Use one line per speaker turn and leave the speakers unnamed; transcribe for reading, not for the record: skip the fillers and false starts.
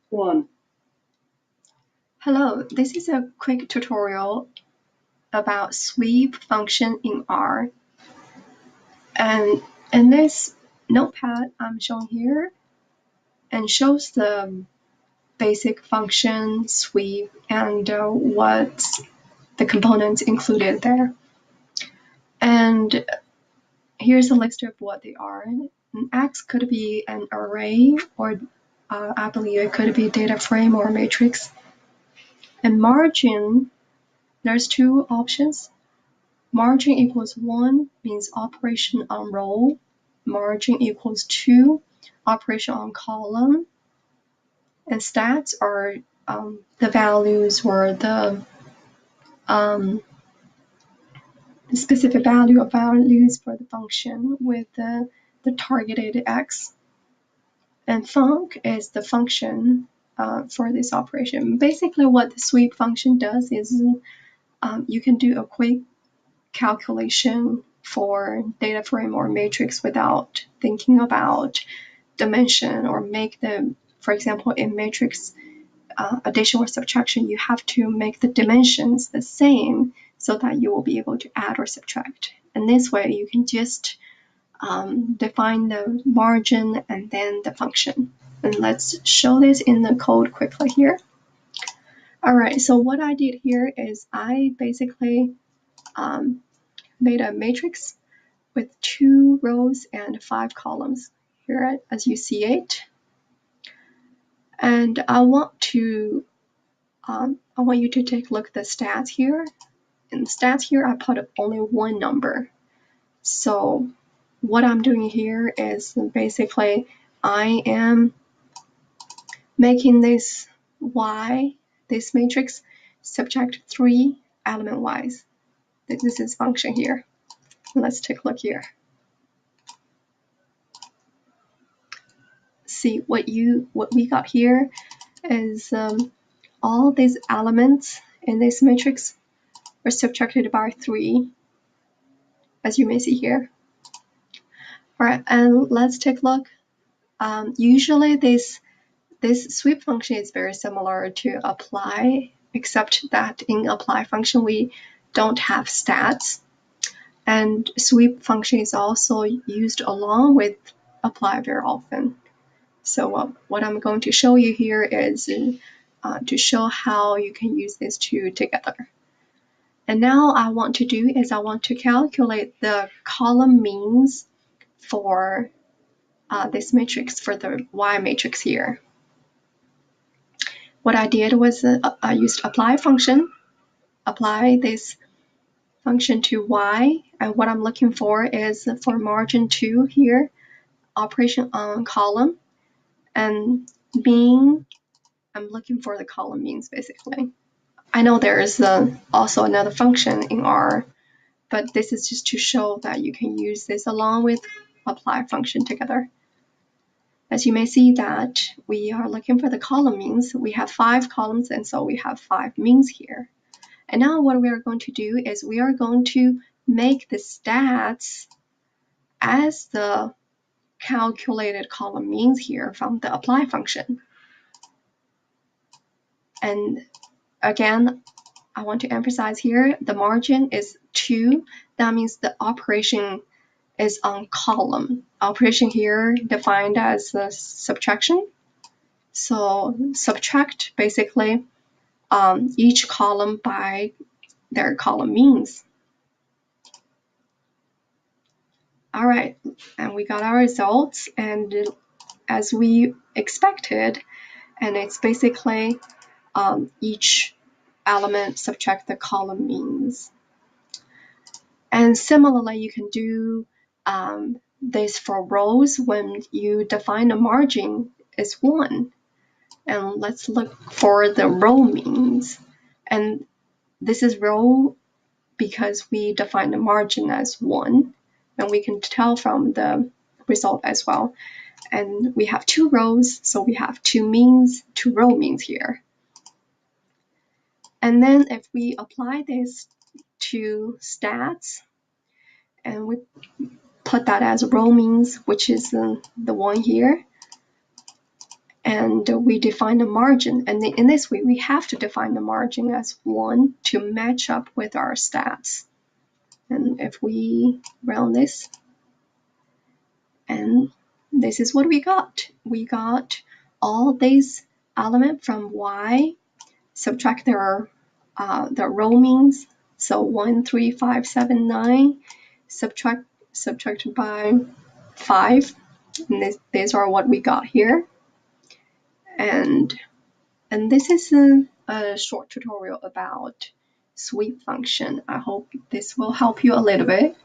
One.
Hello, this is a quick tutorial about sweep function in R. And in this notepad I'm showing here and shows the basic function sweep and what's the components included there. And here's a list of what they are. An X could be an array, or I believe it could be data frame or matrix. And margin, there's two options. Margin equals 1 means operation on row. Margin equals 2, operation on column. And stats are the values or the specific value of values for the function with the targeted x. And func is the function for this operation. Basically, what the sweep function does is you can do a quick calculation for data frame or matrix without thinking about dimension, or make the, for example, in matrix addition or subtraction, you have to make the dimensions the same so that you will be able to add or subtract. And this way you can just define the margin and then the function. And let's show this in the code quickly here. All right, so what I did here is I basically made a matrix with 2 rows and 5 columns here as you see it. And I want you to take a look at the stats here. In the stats here, I put only one number. So what I'm doing here is basically I am making this Y, this matrix, subtract 3 element wise. This is function here. Let's take a look here. See what we got here is all these elements in this matrix are subtracted by 3, as you may see here. All right, and let's take a look. Usually this sweep function is very similar to apply, except that in apply function we don't have stats. And sweep function is also used along with apply very often. So what I'm going to show you here is to show how you can use these two together. And now I want to calculate the column means for this matrix, for the Y matrix here. What I did was I used apply function, apply this function to Y, and what I'm looking for is for margin 2 here, operation on column, and mean, I'm looking for the column means basically. I know there is also another function in R, but this is just to show that you can use this along with apply function together. As you may see that we are looking for the column means. We have 5 columns, and so we have 5 means here. And now what we are going to do is we are going to make the stats as the calculated column means here from the apply function. And again, I want to emphasize here, the margin is 2. That means the operation is on column. Operation here defined as the subtraction. So subtract basically each column by their column means. All right, and we got our results, and as we expected, and it's basically each element subtract the column means. And similarly, you can do this for rows when you define the margin is 1. And let's look for the row means. And this is row because we define the margin as 1. And we can tell from the result as well. And we have 2 rows, so we have 2 row means here. And then if we apply this to stats, and we put that as row means, which is the one here, and we define the margin. And in this way, we have to define the margin as 1 to match up with our stats. And if we run this, and this is what we got. We got all these elements from Y, subtract their row means. So 1, 3, 5, 7, 9, subtract by 5. And these are what we got here. And this is a short tutorial about sweep function. I hope this will help you a little bit.